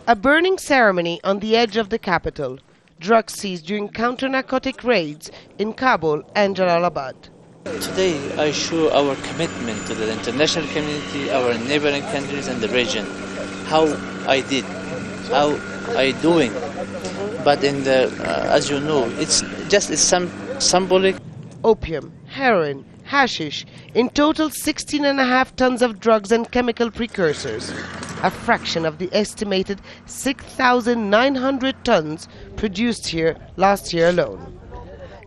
A burning ceremony on the edge of the capital. Drugs seized during counter-narcotic raids in Kabul and Jalalabad. Today I show our commitment to the international community, our neighboring countries and the region. How I did, how I doing. But as you know, it's some symbolic. Opium, heroin, hashish, in total 16.5 tons of drugs and chemical precursors, a fraction of the estimated 6,900 tons produced here last year alone.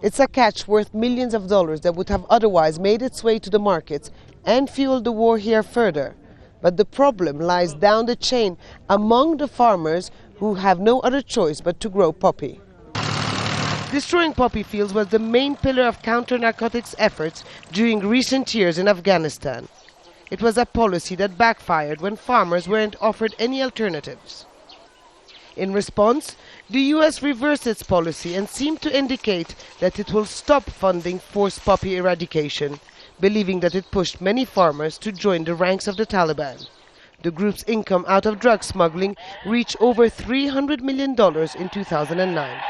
It's a catch worth millions of dollars that would have otherwise made its way to the markets and fueled the war here further. But the problem lies down the chain among the farmers who have no other choice but to grow poppy. Destroying poppy fields was the main pillar of counter-narcotics efforts during recent years in Afghanistan. It was a policy that backfired when farmers weren't offered any alternatives. In response, the US reversed its policy and seemed to indicate that it will stop funding forced poppy eradication, believing that it pushed many farmers to join the ranks of the Taliban. The group's income out of drug smuggling reached over $300 million in 2009.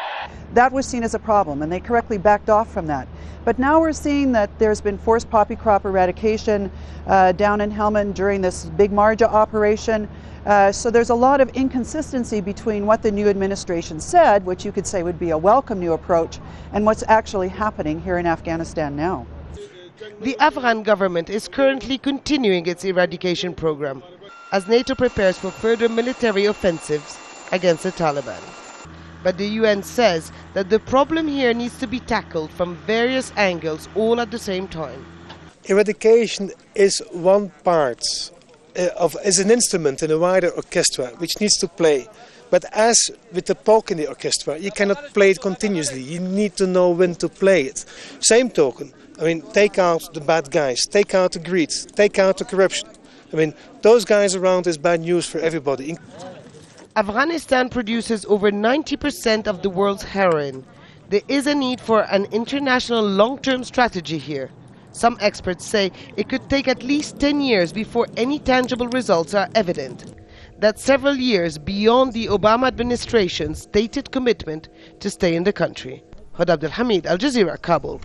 That was seen as a problem, and they correctly backed off from that. But now we're seeing that there's been forced poppy crop eradication down in Helmand during this big Marja operation. So there's a lot of inconsistency between what the new administration said, which you could say would be a welcome new approach, and what's actually happening here in Afghanistan now. The Afghan government is currently continuing its eradication program as NATO prepares for further military offensives against the Taliban. But the UN says that the problem here needs to be tackled from various angles all at the same time. Eradication is one part, is an instrument in a wider orchestra which needs to play. But as with the polk in the orchestra, you cannot play it continuously. You need to know when to play it. Same token, take out the bad guys, take out the greed, take out the corruption. Those guys around is bad news for everybody. Afghanistan produces over 90% of the world's heroin. There is a need for an international long-term strategy here. Some experts say it could take at least 10 years before any tangible results are evident. That's several years beyond the Obama administration's stated commitment to stay in the country. Hoda Abdel Hamid, Al Jazeera, Kabul.